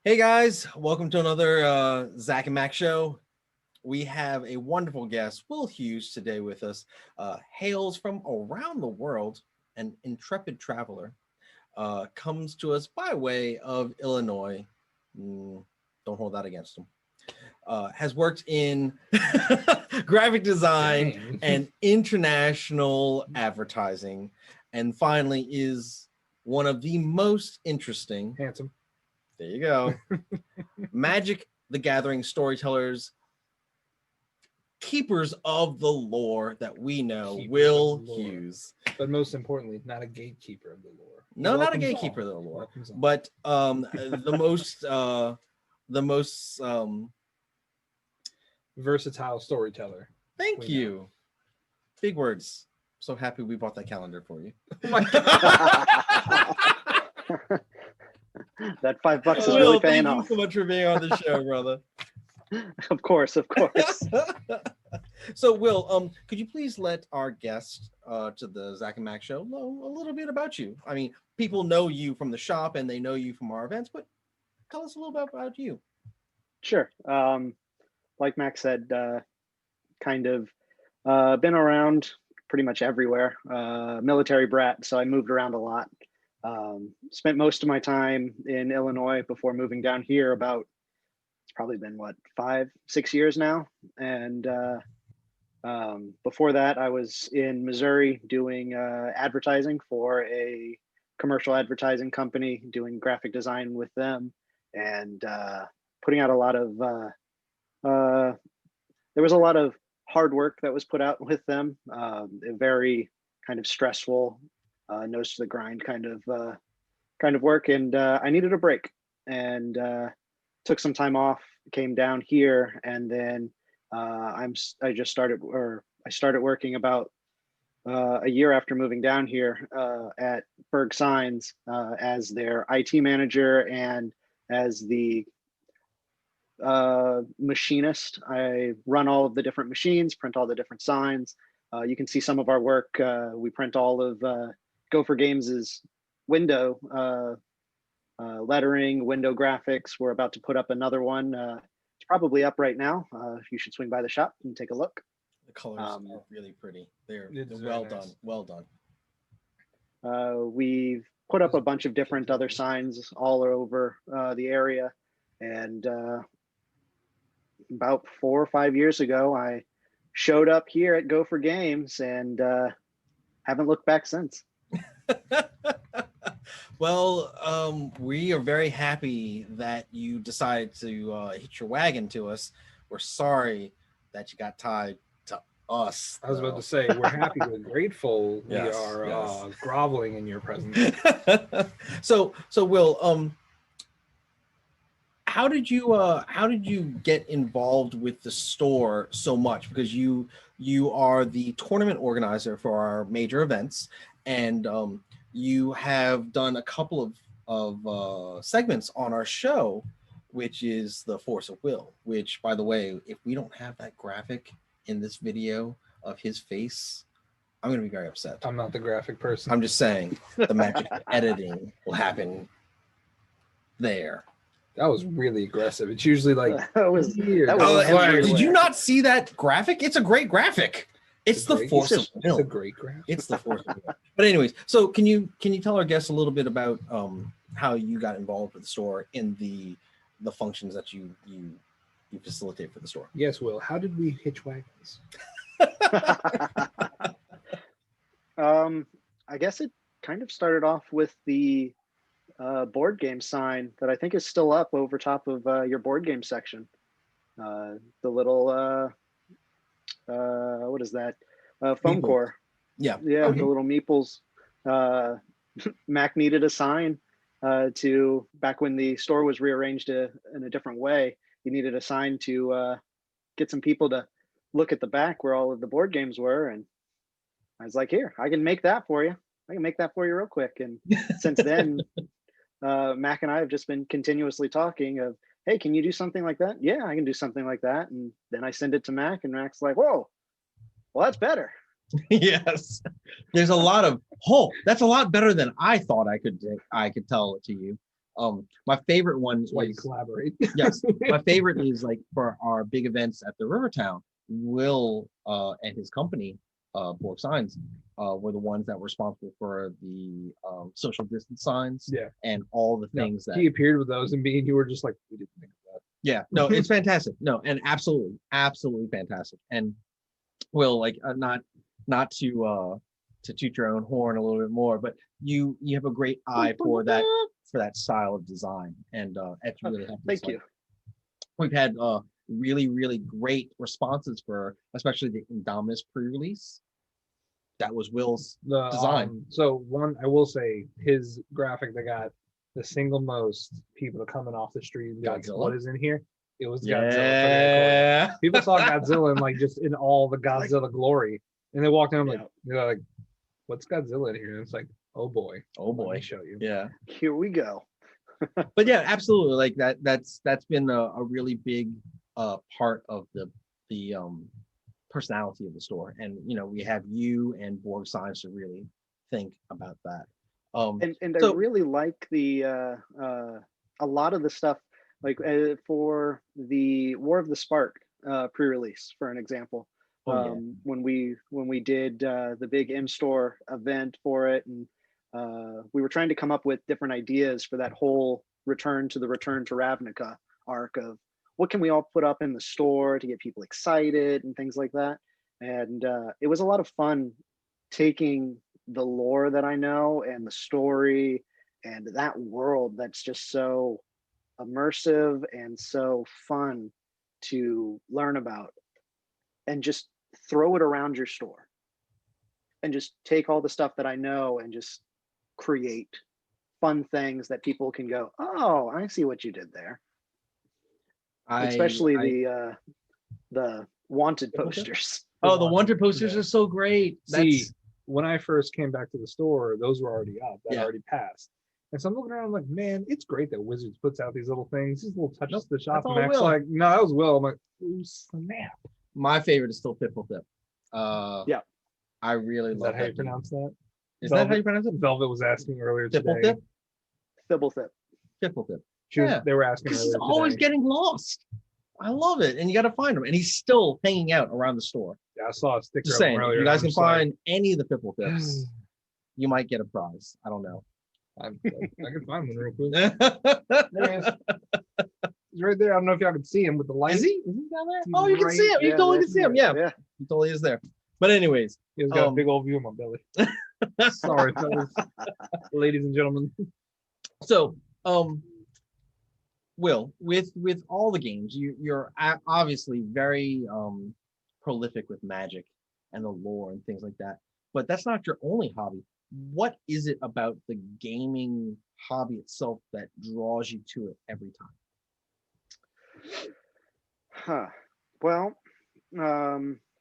Hey guys, welcome to another Zach and Mac show. We have a wonderful guest, Will Hughes, today with us. Hails from around the world, an intrepid traveler. Comes to us by way of Illinois. Don't hold that against him. Has worked in graphic design and international advertising, and finally is one of the most interesting, handsome. There you go. Magic the Gathering storytellers, keepers of the lore that we know, Will Hughes. But most importantly, not a gatekeeper of the lore. No, not a gatekeeper of the lore, but the most versatile storyteller. Thank you. Big words. So happy we bought that calendar for you. Oh my God. That $5 is really paying off. Thank you so much for being on the show, brother. Of course. So, Will, could you please let our guest to the Zach and Mac show know a little bit about you? I mean, people know you from the shop and they know you from our events, but tell us a little bit about you. Sure. Like Mac said, kind of been around pretty much everywhere. Military brat, so I moved around a lot. Spent most of my time in Illinois before moving down here. It's probably been 5-6 years now, and before that I was in Missouri doing advertising for a commercial advertising company, doing graphic design with them, and putting out a lot of there was a lot of hard work that was put out with them. A very kind of stressful, nose to the grind kind of work, and I needed a break, and took some time off, came down here, and then I started working about a year after moving down here at Berg Signs as their IT manager and as the machinist. I run all of the different machines, print all the different signs. You can see some of our work. We print all of Gopher Games' window lettering, window graphics. We're about to put up another one. It's probably up right now. You should swing by the shop and take a look. The colors are really pretty. They're well done. Well done. We've put up a bunch of different other signs all over the area, and about 4 or 5 years ago, I showed up here at Gopher Games and haven't looked back since. Well, we are very happy that you decided to hitch your wagon to us. We're sorry that you got tied to us. I was about to say, we're happy, we're grateful. Yes, we are groveling in your presence. So Will, how did you get involved with the store so much? Because you are the tournament organizer for our major events, and you have done a couple of segments on our show, which is the Force of Will, which, by the way, if we don't have that graphic in this video of his face, I'm going to be very upset. I'm not the graphic person. I'm just saying the magic editing will happen there. That was really aggressive. It's usually like did you not see that graphic? It's a great graphic. It's the Force of Will. It's a great graphic. It's the Force of Will. But anyways, so can you tell our guests a little bit about how you got involved with the store and the functions that you facilitate for the store? Yes, Will. How did we hitch wagons? I guess it kind of started off with the board game sign that I think is still up over top of your board game section. The little what is that? Foam Meeple. core. Yeah. The little meeples. Mac needed a sign to, back when the store was rearranged in a different way, he needed a sign to get some people to look at the back where all of the board games were. And I was like, here, I can make that for you. I can make that for you real quick. And since then, Mac and I have just been continuously talking of, hey, can you do something like that? Yeah, I can do something like that. And then I send it to Mac, and Mac's like, whoa, well, that's better. Yes. There's a lot of, that's a lot better than I thought I could tell it to you. My favorite one That's why you is collaborate. yes. My favorite is like for our big events at the Rivertown. Will and his company, Borg Signs, were the ones that were responsible for the social distance signs. Yeah. And all the things that he appeared with those, and me and you were just like, we didn't think of that. Yeah, no, it's fantastic. No, and absolutely, absolutely fantastic. And Will, like, not to toot your own horn a little bit more, but you have a great eye for that style of design, and it's really helped us. Thank you. We've had really, really great responses for especially the Indominus pre-release. That was Will's design. So one, I will say, his graphic that got the single most people coming off the street and be like, what is in here? It was Godzilla. Yeah. People saw Godzilla and like just in all the Godzilla glory, and they walked in like, they're like, what's Godzilla in here? And it's like, oh boy, let me show you. Yeah, here we go. But yeah, absolutely, like that's been a really big part of the personality of the store, and we have you and Borg Signs to really think about that. And I really like the a lot of the stuff, like for the War of the Spark pre-release, for an example. When we did the big M-Store event for it, and we were trying to come up with different ideas for that whole Return to Ravnica arc of what can we all put up in the store to get people excited and things like that. And it was a lot of fun taking the lore that I know and the story and that world that's just so immersive and so fun to learn about, and just throw it around your store and just take all the stuff that I know and just create fun things that people can go, oh, I see what you did there. Especially the wanted posters. Oh, the wanted posters are so great. See, when I first came back to the store, those were already up. That already passed. And so I'm looking around like, man, it's great that Wizards puts out these little things, these little touches to the shop. And Mac's like, no, that was Will. I'm like, ooh, snap. My favorite is still Pipple Pip. Yeah. I really love that. Is that how you pronounce that? Is that how you pronounce it? Velvet was asking earlier Pipple today. Pip? Pipple Pip. They were asking earlier he's always getting lost. I love it. And you got to find him. And he's still hanging out around the store. Yeah, I saw a sticker. Just saying, if you guys can find any of the Pipple Pips, you might get a prize. I don't know. I can find one real quick. There he is. He's right there. I don't know if y'all can see him with the light. Is he down there? Oh, you can see him. You totally can see him. Yeah. He totally is there. But anyways, he's got a big old view of my belly. Sorry, fellas, ladies and gentlemen. So, Will, with all the games, you're obviously very prolific with Magic and the lore and things like that. But that's not your only hobby. What is it about the gaming hobby itself that draws you to it every time? Well,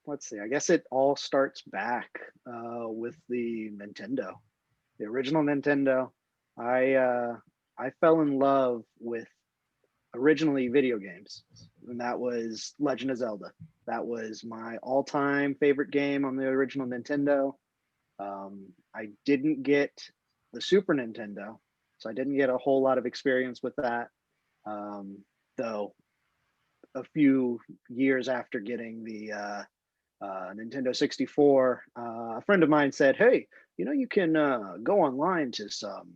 let's see. I guess it all starts back with the Nintendo, the original Nintendo. I fell in love with originally video games, and that was Legend of Zelda. That was my all-time favorite game on the original Nintendo. I didn't get the Super Nintendo, so I didn't get a whole lot of experience with that. Though a few years after getting the Nintendo 64, a friend of mine said, hey, you can go online to some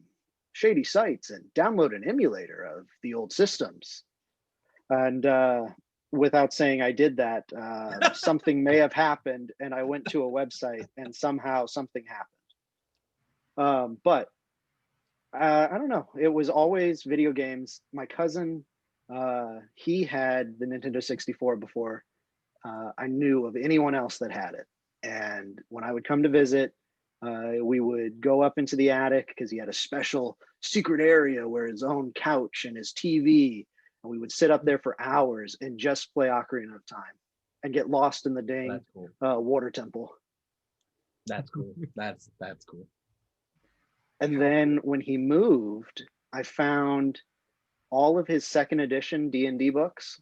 shady sites and download an emulator of the old systems. And without saying I did that, something may have happened, and I went to a website and somehow something happened. But I don't know. It was always video games. My cousin, he had the Nintendo 64 before I knew of anyone else that had it. And when I would come to visit, we would go up into the attic because he had a special secret area where his own couch and his TV, and we would sit up there for hours and just play Ocarina of Time and get lost in the dang water temple. That's cool. That's cool. And then when he moved, I found all of his second edition D&D books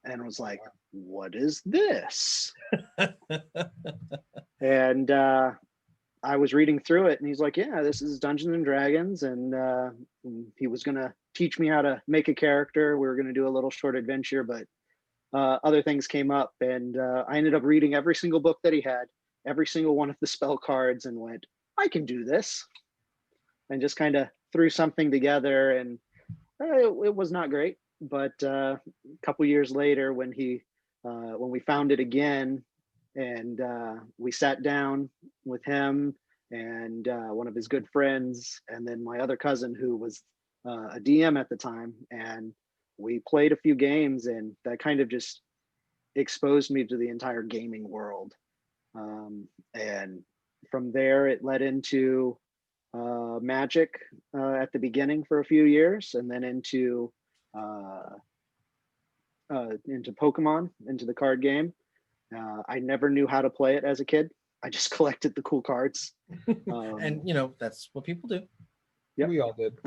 and was like, what is this? And I was reading through it, and he's like, "Yeah, this is Dungeons and Dragons," and he was gonna teach me how to make a character. We were gonna do a little short adventure, but other things came up, and I ended up reading every single book that he had, every single one of the spell cards, and went, "I can do this," and just kind of threw something together. And it was not great, but a couple years later, when we found it again, and we sat down with him and one of his good friends, and then my other cousin who was a DM at the time, and we played a few games, and that kind of just exposed me to the entire gaming world. And from there, it led into Magic at the beginning for a few years, and then uh, into Pokemon, into the card game. I never knew how to play it as a kid. I just collected the cool cards. And that's what people do. Yep. We all did.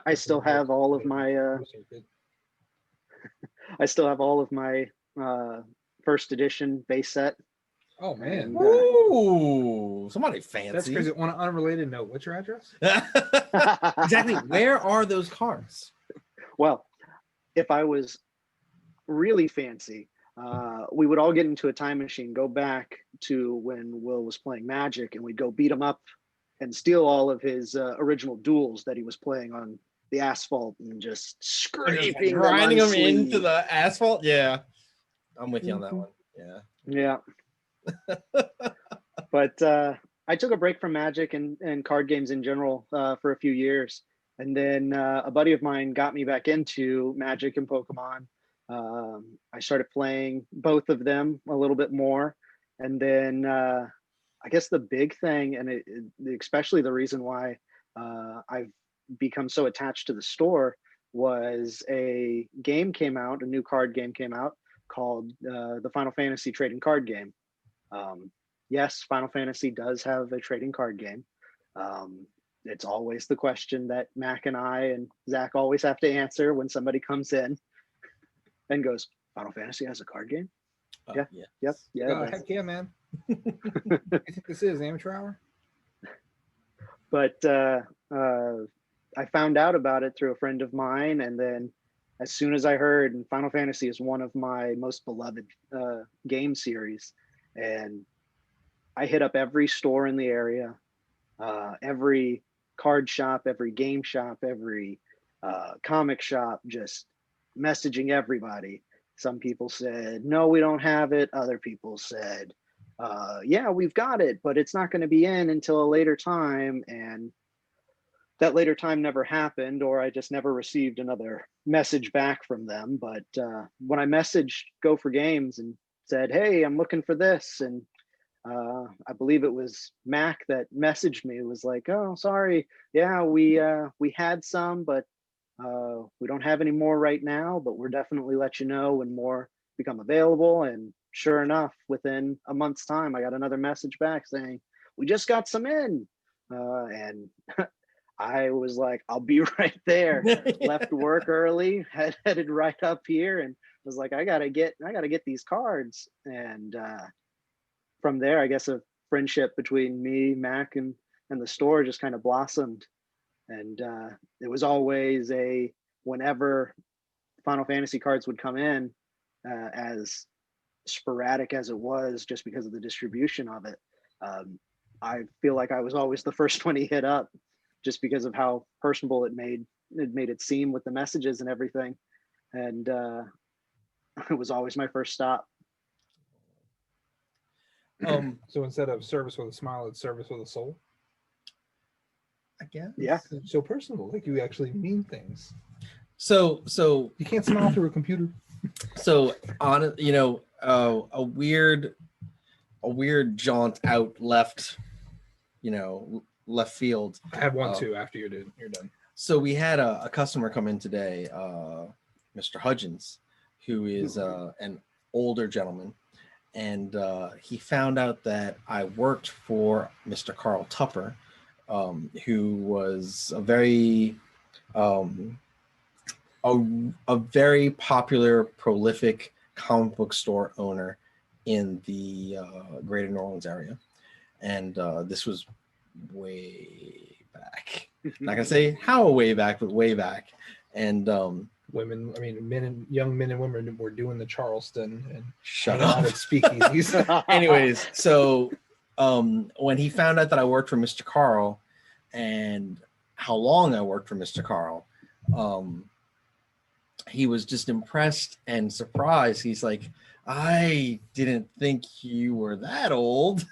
I still have all of my I still have all of my first edition base set. Oh man. And, Ooh, somebody fancy. That's crazy. On an unrelated note, what's your address? Exactly. Where are those cards? Well, if I was really fancy, we would all get into a time machine, go back to when Will was playing Magic, and we'd go beat him up and steal all of his original duels that he was playing on the asphalt, and just scraping grinding them into unsleeved. the asphalt. Yeah, I'm with you on that one. Yeah. But I took a break from Magic and card games in general for a few years, and then a buddy of mine got me back into Magic and Pokemon. I started playing both of them a little bit more, and then I guess the big thing, and especially the reason why I've become so attached to the store, was a game came out, a new card game came out called the Final Fantasy trading card game. Yes, Final Fantasy does have a trading card game. It's always the question that Mac and I and Zach always have to answer when somebody comes in and goes, "Final Fantasy has a card game?" Yeah. Yep. Yeah. Heck yeah, man. You think this is amateur hour? But I found out about it through a friend of mine, and then as soon as I heard, and Final Fantasy is one of my most beloved game series, and I hit up every store in the area, every card shop, every game shop, every comic shop, just messaging everybody. Some people said, "No, we don't have it." Other people said, "Yeah, we've got it, but it's not going to be in until a later time." And that later time never happened, or I just never received another message back from them. But when I messaged Go for Games and said, "Hey, I'm looking for this," and I believe it was Mac that messaged me, was like, "Oh, sorry, yeah, we had some, but we don't have any more right now, but we're definitely let you know when more become available." And sure enough, within a month's time, I got another message back saying, "We just got some in," and I was like, "I'll be right there." Left work early, headed right up here, and was like, I gotta get these cards. And from there, I guess a friendship between me, Mac, and the store just kind of blossomed. And it was always whenever Final Fantasy cards would come in, as sporadic as it was, just because of the distribution of it, I feel like I was always the first one he hit up, just because of how personable it made it seem with the messages and everything. And it was always my first stop. So instead of service with a smile, it's service with a soul. I guess. Yeah. It's so personable, like you actually mean things. So You can't smile through a computer. So on a weird jaunt out left field. I have one too. After you're done. So we had a customer come in today, Mr. Hudgens, who is an older gentleman, and he found out that I worked for Mr. Carl Tupper, who was a very popular, prolific comic book store owner in the greater New Orleans area. and this was way back. Not gonna say how way back, but way back. And women, I mean, young men and women were doing the Charleston and shut hanging up. out at speakeasies. Anyways, so when he found out that I worked for Mr. Carl and how long I worked for Mr. Carl, he was just impressed and surprised. He's like, I didn't think you were that old.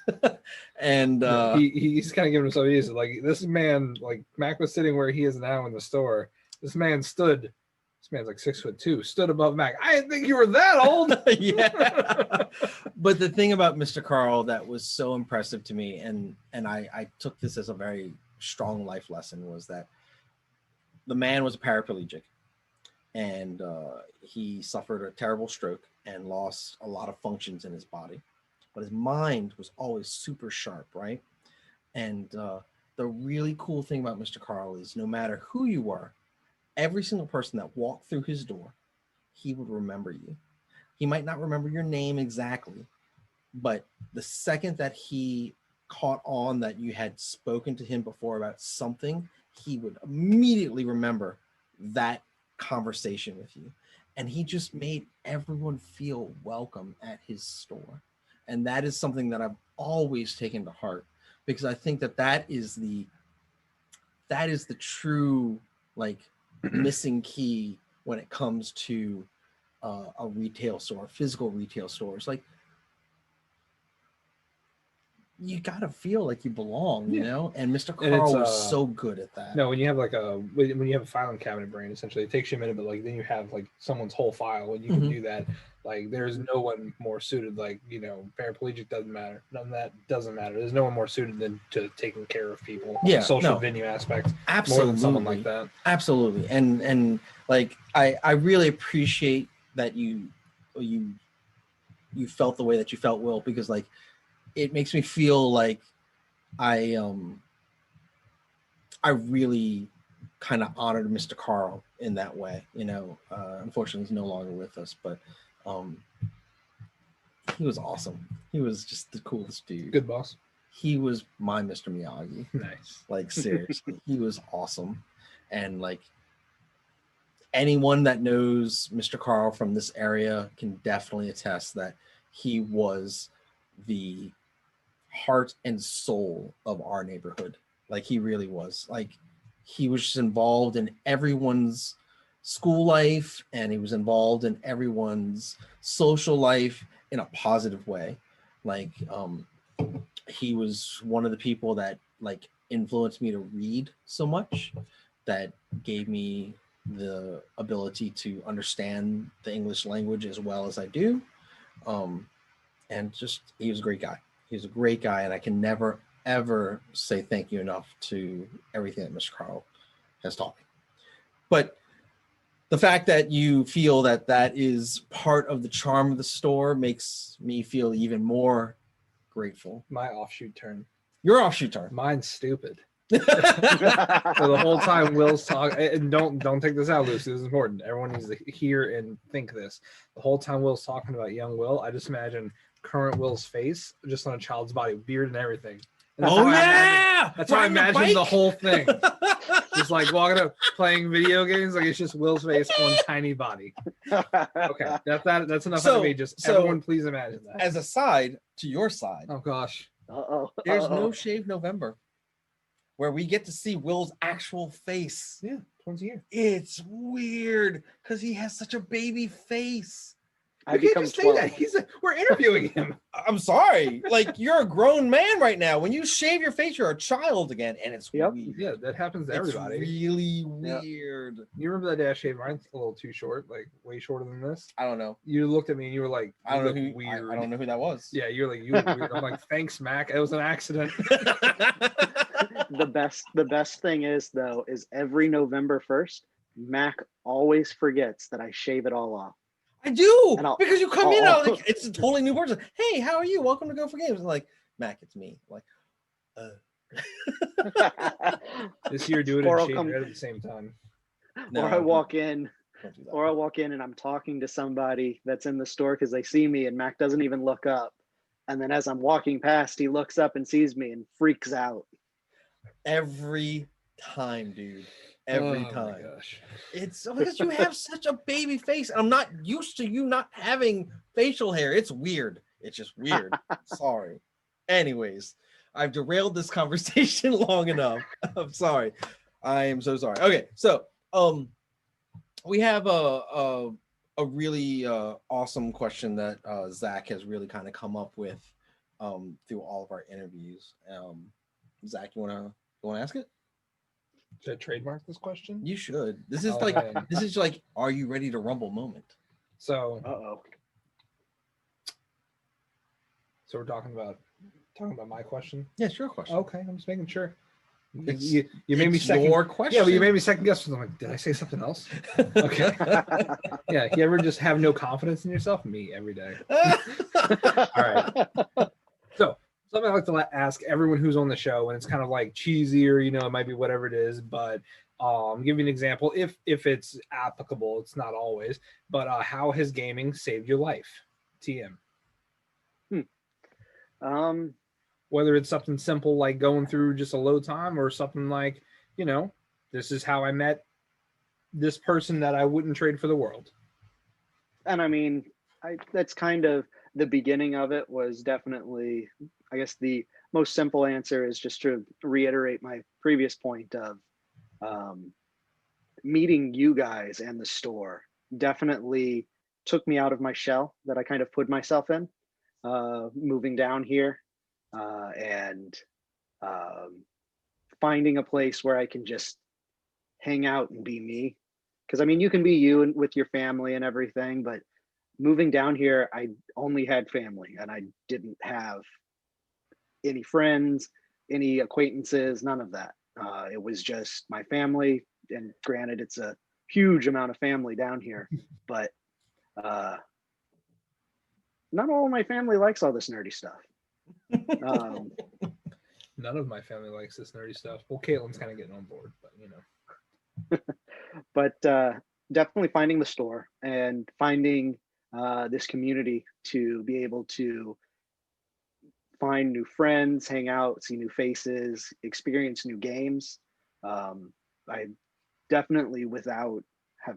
And he's kind of giving himself easy. Like this man, like Mac was sitting where he is now in the store. This man's like 6'2", stood above Mac. I didn't think you were that old. Yeah. But the thing about Mr. Carl that was so impressive to me, and I took this as a very strong life lesson, was that the man was a paraplegic, and he suffered a terrible stroke and lost a lot of functions in his body, but his mind was always super sharp, right? And the really cool thing about Mr. Carl is no matter who you were, every single person that walked through his door, he would remember you. He might not remember your name exactly, but the second that he caught on that you had spoken to him before about something, he would immediately remember that conversation with you. And he just made everyone feel welcome at his store. And that is something that I've always taken to heart, because I think that is the true, like, missing key when it comes to a retail store, physical retail stores. Like, you gotta feel like you belong, you know. And Mr. Carl was so good at that. No, when you have when you have a filing cabinet brain, essentially, it takes you a minute, but like then you have like someone's whole file, and you can do that. Like, there's no one more suited. Like, you know, paraplegic doesn't matter. None of that doesn't matter. There's no one more suited than to taking care of people. Yeah, social venue aspect. Absolutely, more than someone like that. Absolutely, and like I really appreciate that you felt the way that you felt, Will, because like it makes me feel like I really kind of honored Mr. Carl in that way, you know. Unfortunately, he's no longer with us, but he was awesome. He was just the coolest dude. Good boss. He was my Mr. Miyagi. Nice. Like, seriously, he was awesome. And like, anyone that knows Mr. Carl from this area can definitely attest that he was the heart and soul of our neighborhood. Like, he really was. Like, he was just involved in everyone's school life, and he was involved in everyone's social life in a positive way. Like, he was one of the people that like influenced me to read so much, that gave me the ability to understand the English language as well as I do. And just, he was a great guy. He was a great guy, and I can never, ever say thank you enough to everything that Mr. Carl has taught me. But the fact that you feel that that is part of the charm of the store makes me feel even more grateful. My offshoot turn. Your offshoot turn. Mine's stupid. So the whole time Will's talking, and don't take this out, Lucy. This is important. Everyone needs to hear and think this. The whole time Will's talking about young Will, I just imagine current Will's face just on a child's body, beard and everything. And that's how I imagine the whole thing. Just like walking up, playing video games, like it's just Will's face on tiny body. Okay, that's enough for me. Just everyone, please imagine that. As a side to your side. Oh gosh. There's No Shave November, where we get to see Will's actual face. Yeah, once a year. It's weird because he has such a baby face. I become 12. That. We're interviewing him. I'm sorry. Like, you're a grown man right now. When you shave your face, you're a child again, and it's weird. Yeah, that happens to everybody. It's really weird. You remember that day I shaved mine? A little too short, like way shorter than this. I don't know. You looked at me and you were like, I don't know who. Weird. I don't know who that was. Yeah, you're like, you look weird. I'm like, thanks, Mac. It was an accident. The best thing is though, is every November 1st, Mac always forgets that I shave it all off. I do, because you come in, like, it's a totally new person. Hey, how are you? Welcome to Go for Games. I'm like, Mac, it's me. I'm like, This year, do it and shave your head at the same time. No, or I walk in, and I'm talking to somebody that's in the store because they see me, and Mac doesn't even look up, And then as I'm walking past, he looks up and sees me and freaks out. Every time, dude. Every Oh time. my gosh. It's because you have such a baby face. I'm not used to you not having facial hair. It's weird. It's just weird. Sorry. Anyways, I've derailed this conversation long enough. I'm sorry. I am so sorry. Okay, so we have a really awesome question that Zach has really kind of come up with through all of our interviews. Zach, you wanna ask it? Should I trademark this question? You should. This is man. this is like, are you ready to rumble moment? So Uh-oh. So we're talking about my question. Yeah, sure. Question. Okay, I'm just making sure. It's, you made me it's second. your question. Yeah, but you made me second guess. I'm like, did I say something else? Okay. Yeah, you ever just have no confidence in yourself? Me every day. All right. So something I like to ask everyone who's on the show, and it's kind of like cheesy, or it might be whatever it is, but give you an example if it's applicable. It's not always, but how has gaming saved your life, TM? Whether it's something simple like going through just a low time, or something like, this is how I met this person that I wouldn't trade for the world. And I mean, that's kind of the beginning of it. Was definitely, I guess the most simple answer is just to reiterate my previous point of meeting you guys and the store definitely took me out of my shell that I kind of put myself in, moving down here, and finding a place where I can just hang out and be me. Because I mean, you can be you and with your family and everything, but moving down here, I only had family and I didn't have any friends, any acquaintances, none of that. It was just my family. And granted, it's a huge amount of family down here, but not all of my family likes all this nerdy stuff. None of my family likes this nerdy stuff. Well, Caitlin's kind of getting on board, but But definitely finding the store and finding this community to be able to find new friends, hang out, see new faces, experience new games. I definitely without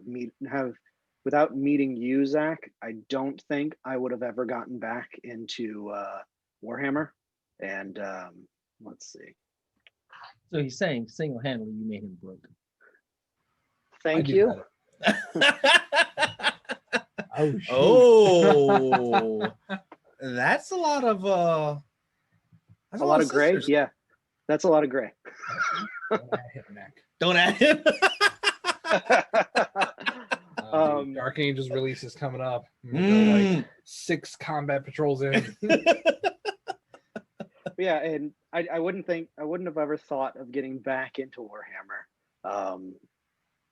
meeting you, Zach, I don't think I would have ever gotten back into Warhammer. And let's see. So he's saying single-handedly you made him broke. Thank you. Oh, that's a lot of that's a lot of gray. sisters. Yeah, that's a lot of gray. Don't add him. Dark Angels release is coming up. Like 6 combat patrols in. Yeah, and I wouldn't have ever thought of getting back into Warhammer.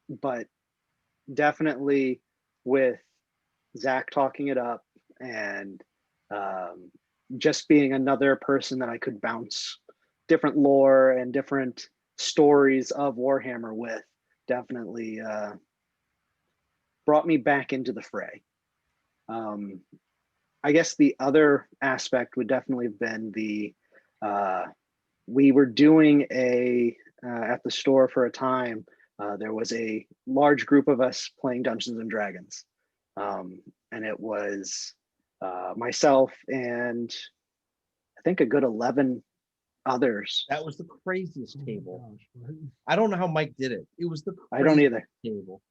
But definitely with Zach talking it up and just being another person that I could bounce different lore and different stories of Warhammer with, definitely brought me back into the fray. I guess the other aspect would definitely have been we were doing at the store for a time. There was a large group of us playing Dungeons and Dragons, and it was myself and I think a good 11 others. That was the craziest table. I don't know how Mike did it. It was the I don't either. Table.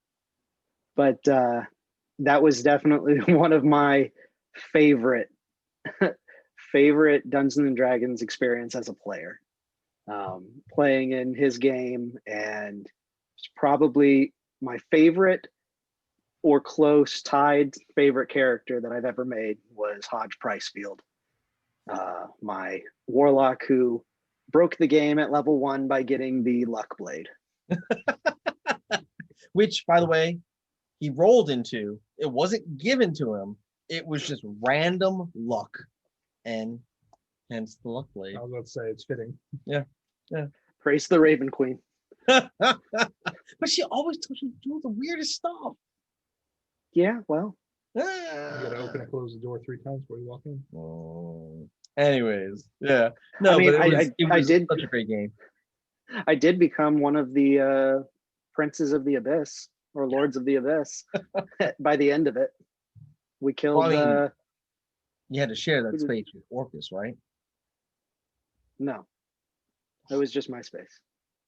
But that was definitely one of my favorite Dungeons and Dragons experience as a player. Playing in his game, and it's probably my favorite or close tied favorite character that I've ever made was Hodge Pricefield, my warlock who broke the game at level 1 by getting the luck blade. Which, by the way, he rolled into. It wasn't given to him. It was just random luck, and hence the luck blade. I was about to say it's fitting. Yeah. Praise the Raven Queen. But she always tells you to do the weirdest stuff. Yeah, well, You gotta open and close the door 3 times before you walk in. Oh. Anyways, yeah. No, I mean, but it I was did such a great game. I did become one of the princes of the abyss or lords of the abyss by the end of it. We killed Well, I mean, you had to share that space with Orcus, right? no, it was just my space.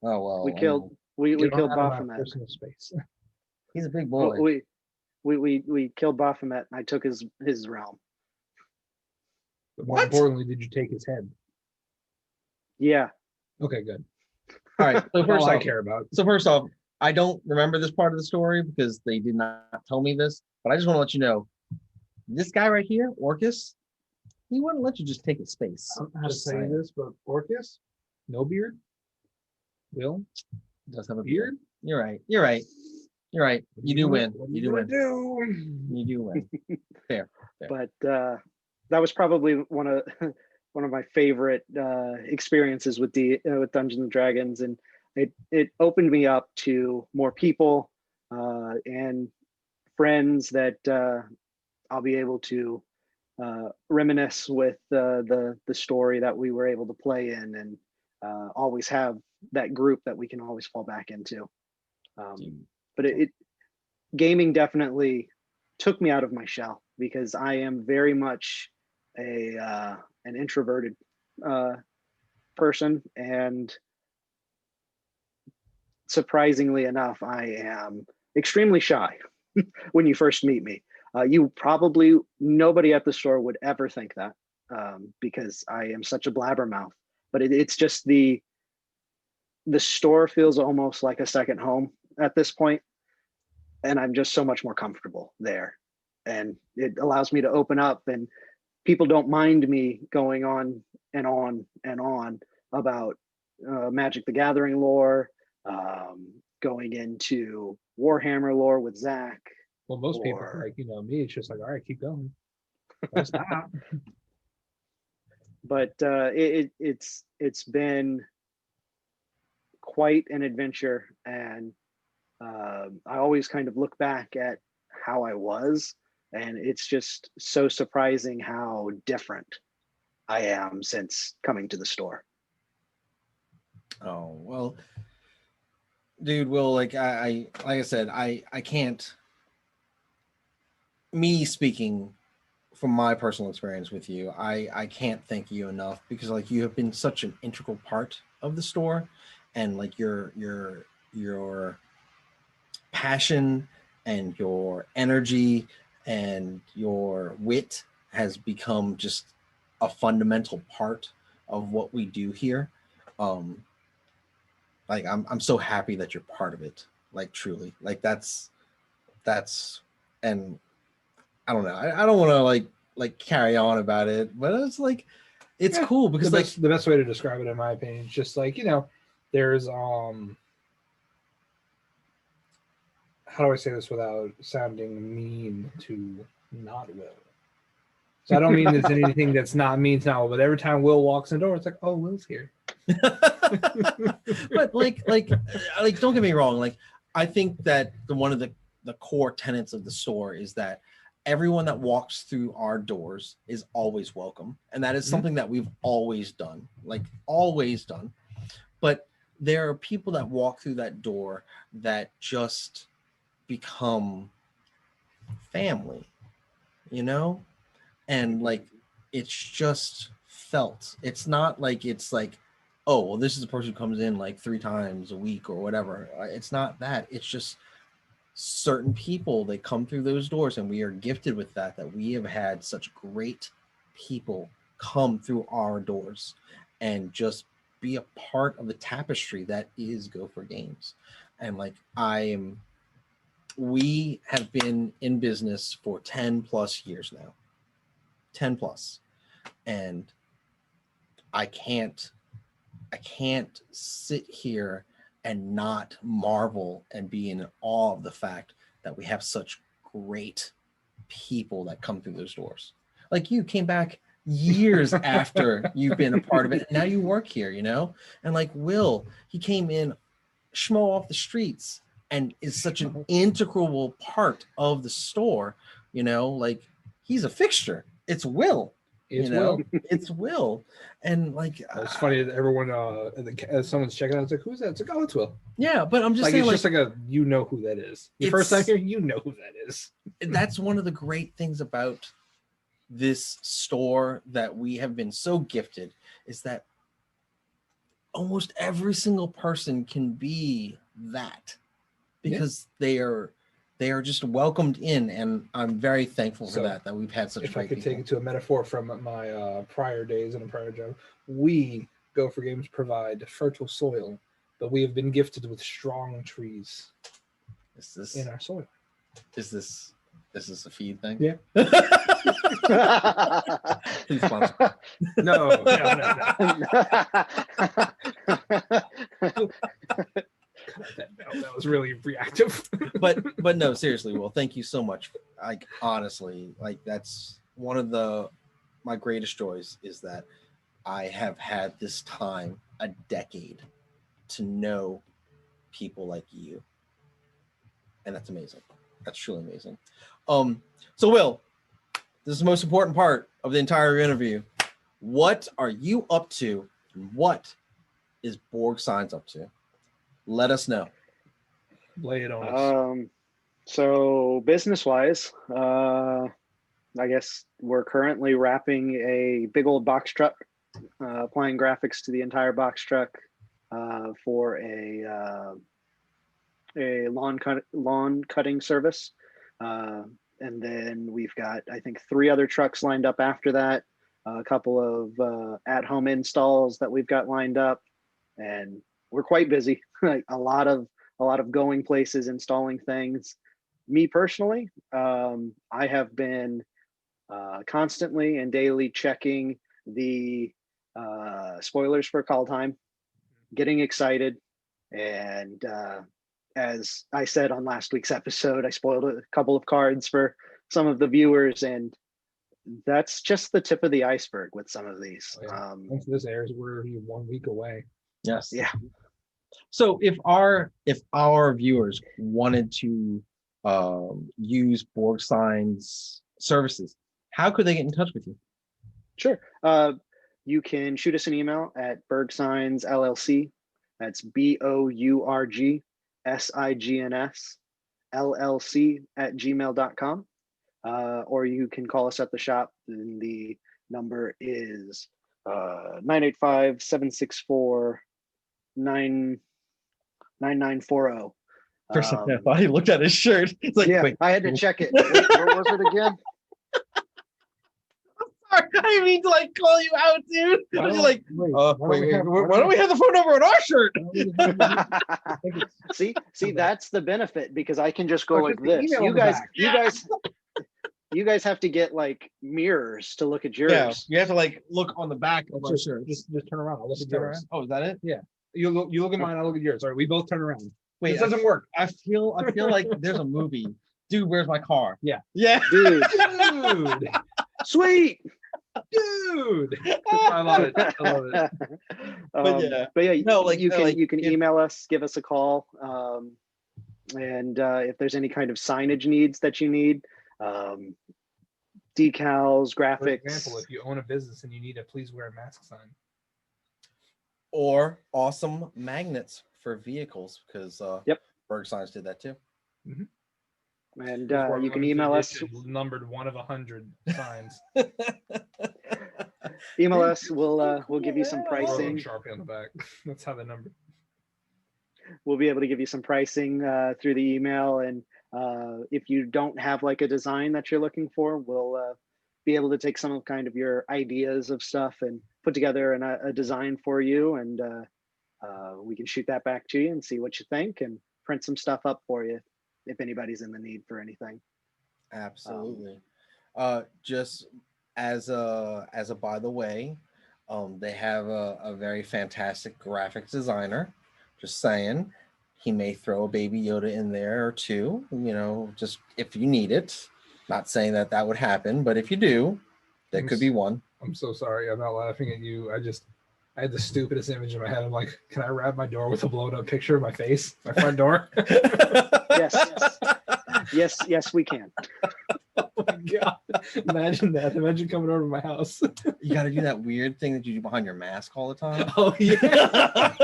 Oh well. We I killed mean, we Get killed out of my Baphomet. personal space. he's a big Well, boy. we killed Baphomet and I took his realm. But more What? importantly, did you take his head? Yeah. Okay, good. All right. So That's first all I off, care about. I don't remember this part of the story because they did not tell me this, but I just want to let you know, this guy right here, Orcus, he wouldn't let you just take his space. I don't know how to Just say saying. this, but Orcus, no beard. Will, Does have a beard. You're right. You're right. You're right. You do win. What You do win. Do? You do win. Fair. But that was probably one of my favorite experiences with with Dungeons and Dragons, and it opened me up to more people and friends that I'll be able to reminisce with the story that we were able to play in, and always have that group that we can always fall back into. But gaming definitely took me out of my shell because I am very much an introverted person, and surprisingly enough, I am extremely shy when you first meet me. Nobody at the store would ever think that because I am such a blabbermouth. But it's just the store feels almost like a second home at this point, and I'm just so much more comfortable there, and it allows me to open up, and people don't mind me going on and on and on about Magic the Gathering lore, going into Warhammer lore with Zach. Well, most people are like, me, it's just like, all right, keep going. Don't stop. But it's been quite an adventure, and I always kind of look back at how I was, and it's just so surprising how different I am since coming to the store. Oh, well, dude, Will, like I said, I can't, me speaking from my personal experience with you, I can't thank you enough because like you have been such an integral part of the store, and like your passion and your energy and your wit has become just a fundamental part of what we do here. Like I'm so happy that you're part of it. Like truly, like that's, and I don't know. I don't want to like carry on about it, but it's like it's cool because the best way to describe it, in my opinion, is just like there's how do I say this without sounding mean to not Will? So I don't mean there's anything that's not mean to Will, but every time Will walks in the door, it's like, oh, Will's here. But like don't get me wrong, like I think that one of the core tenets of the store is that everyone that walks through our doors is always welcome, and that is something that we've always done, but there are people that walk through that door that just become family, and like it's just felt. It's not like it's like, oh well, this is a person who comes in like 3 times a week or whatever. It's not that. It's just certain people, they come through those doors, and we are gifted with that we have had such great people come through our doors and just be a part of the tapestry that is Gopher Games. And like we have been in business for 10 plus years now. 10 plus. And I can't sit here and not marvel and be in awe of the fact that we have such great people that come through those doors. Like you came back years after you've been a part of it, and now you work here, and like Will, he came in schmo off the streets and is such an integral part of the store, You know, like he's a fixture. It's Will. It's you know? Will. It's Will. And like It's funny that everyone, as someone's checking out, it's like, who's that? It's like, oh, it's Will. yeah, but I'm just Like saying, it's like, just like you know who that is. Your first time It's- here, you know who that is. that's one of the great things about this store that we have been so gifted is that almost every single person can be that because they are just welcomed in, and I'm very thankful for So, that we've had such If I great could people. take it to a metaphor from my prior days in a prior job, we Go for Games provide fertile soil, but we have been gifted with strong trees Is this in our soil. is this a feed thing? Yeah. Please sponsor. No. That was really reactive. but no, seriously, Will, thank you so much. Like honestly, like that's one of my greatest joys is that I have had this time, a decade, to know people like you. And that's amazing. That's truly amazing. So Will, this is the most important part of the entire interview. What are you up to? And what is Borg Signs up to? Let us know. Lay it on us. So business-wise, I guess we're currently wrapping a big old box truck, applying graphics to the entire box truck for a lawn cutting service, and then we've got I think 3 other trucks lined up after that, a couple of at-home installs that we've got lined up, and we're quite busy. Like a lot of going places, installing things. Me personally, I have been constantly and daily checking the spoilers for Call Time, getting excited, and as I said on last week's episode, I spoiled a couple of cards for some of the viewers, and that's just the tip of the iceberg with some of these. Oh, yeah. Once this airs, we're 1 week away. Yes. Yeah. So if our viewers wanted to use Borg Signs services, how could they get in touch with you? Sure. You can shoot us an email at Bergsigns LLC. That's BOURGSIGNS LLC at gmail.com. Or you can call us at the shop, and the number is 985-764-9940. First, I thought he looked at his shirt. It's like, yeah, wait, I had to check it. Wait, what was it again? sorry, I didn't mean to like call you out, dude. I was like, why don't we have the phone number on our shirt? see, that's the benefit, because I can just go like this. You guys have to get like mirrors to look at yours. Yeah, you have to like look on the back of our shirt. Just turn around. I'll look at turn yours. around. Oh, is that it? Yeah. You look at mine. I'll look at yours. All right, we both turn around. Wait, this doesn't work. I feel like there's a movie. Dude, where's my car? Yeah. Dude. Sweet. Dude. I love it. But yeah, no, like you can if, email us, give us a call, and if there's any kind of signage needs that you need, decals, graphics. For example, if you own a business and you need a please wear a mask sign, or awesome magnets for vehicles, because yep, Berg Signs did that too. Mm-hmm. And you can email us. Numbered 1 of 100 signs. Email us. We'll give you some pricing. Sharpie on the back. That's how they number. We'll be able to give you some pricing through the email, and if you don't have like a design that you're looking for, we'll be able to take some of kind of your ideas of stuff and put together a design for you, and we can shoot that back to you and see what you think and print some stuff up for you if anybody's in the need for anything. Absolutely. Just as a by the way, they have a very fantastic graphics designer. Just saying, he may throw a Baby Yoda in there or two, just if you need it. Not saying that would happen, but if you do, that could be one. I'm so sorry. I'm not laughing at you. I had the stupidest image in my head. I'm like, can I wrap my door with a blown up picture of my face, my front door? Yes, we can. my god! Imagine that. Imagine coming over to my house. You got to do that weird thing that you do behind your mask all the time. Oh yeah.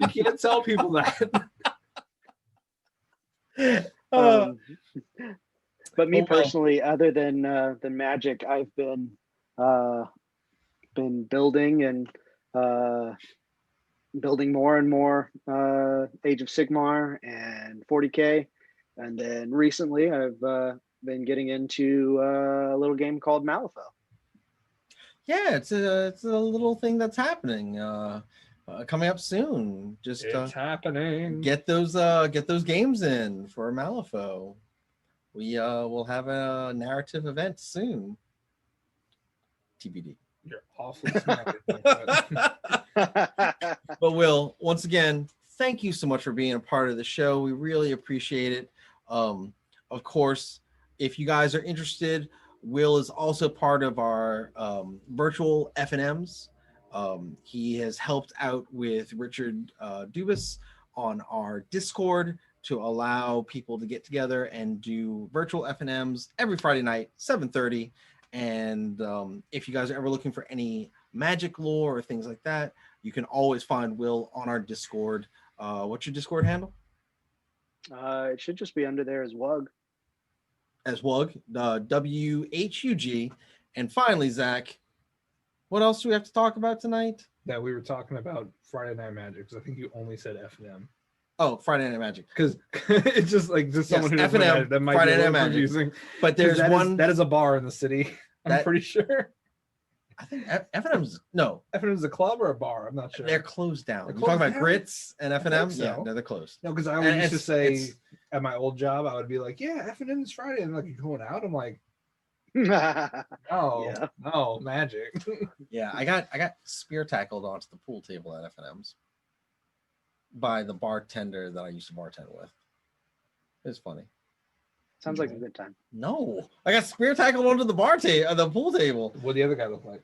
You can't tell people that. but me well. personally, other than Magic, I've been building and building more and more Age of Sigmar and 40K, and then recently I've been getting into a little game called Malifaux. Yeah, it's a little thing that's happening. Coming up soon. Just It's happening. get those games in for Malifaux. We will have a narrative event soon. TBD. You're awfully smart. But Will, once again, thank you so much for being a part of the show. We really appreciate it. Of course, if you guys are interested, Will is also part of our virtual FNMs. He has helped out with Richard Dubas on our Discord to allow people to get together and do virtual FNMs every Friday night, 7:30. And if you guys are ever looking for any Magic lore or things like that, you can always find Will on our Discord. What's your Discord handle? It should just be under there as WUG. As WUG, WHUG. And finally, Zach, what else do we have to talk about tonight? That we were talking about Friday Night Magic, because I think you only said F&M. Oh, Friday Night Magic. Because it's just like someone who doesn't know F&M, that might Friday be a Night little Magic. confusing. But there's one that is a bar in the city. I'm That- pretty sure. I think F&M's no, F&M is a club or a bar. I'm not sure. they're closed down. They're You're talking closed about down? Grits and F&M? so. Yeah, no, they're closed. No, because I always And used to say it's- at my old job, I would be like, "Yeah, F&M is Friday," and like, "You going out?" I'm like, Yeah. "No, Magic." Yeah, I got spear tackled onto the pool table at F&M's by the bartender that I used to bartend with. It was funny. Sounds like a good time. No, I got spear tackled onto the the pool table. What the other guy look like?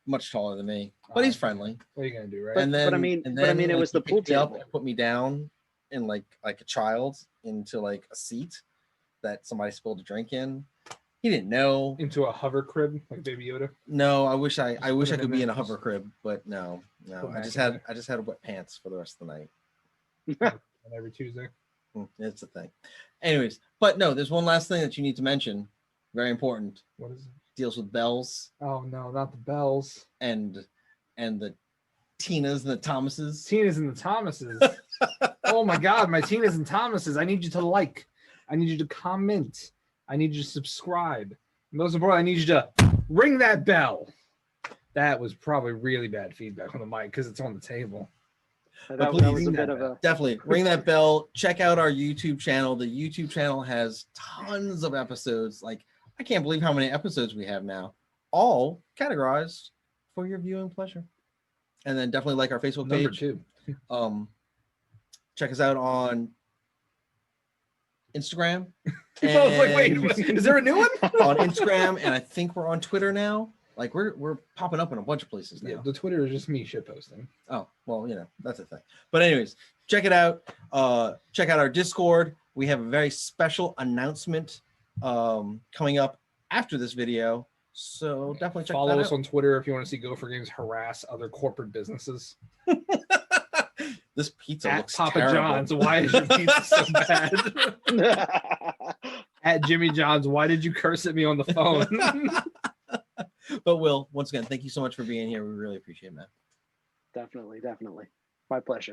Much taller than me, but he's friendly. What are you gonna do, right? But I mean, it was he the pool picked me up table. and put me down in like a child into like a seat that somebody spilled a drink in. He didn't know. Into a hover crib like Baby Yoda. No, I wish I put him could in be there, in a just hover crib, but no. put I Mac just in had there. wet pants for the rest of the night. On every Tuesday. It's a thing. Anyways, but no, there's one last thing that you need to mention. Very important. What is it? Deals with bells Oh no, not the bells. and the Tinas and the Thomases. Tina's and the Thomases. Oh my God, my Tina's and Thomases. I need you to like. I need you to comment. I need you to subscribe. Most importantly, I need you to ring that bell. That was probably really bad feedback on the mic because it's on the table. That please was a ring bit that of a. Definitely ring that bell. Check out our YouTube channel. The YouTube channel has tons of episodes. Like, I can't believe how many episodes we have now, all categorized for your viewing pleasure. And then definitely like our Facebook Number page. 2. Check us out on Instagram. I was like, wait, and- is there a new one? on Instagram, and I think we're on Twitter now. Like we're popping up in a bunch of places now. Yeah, the Twitter is just me shit posting. Oh, well, that's a thing. But anyways, check it out. Check out our Discord. We have a very special announcement coming up after this video. So definitely check Follow that us out. on Twitter if you want to see Gopher Games harass other corporate businesses. This pizza At looks Papa terrible. John's, why is your pizza so bad? At Jimmy John's, why did you curse at me on the phone? But Will, once again, thank you so much for being here. We really appreciate it, man. Definitely. My pleasure.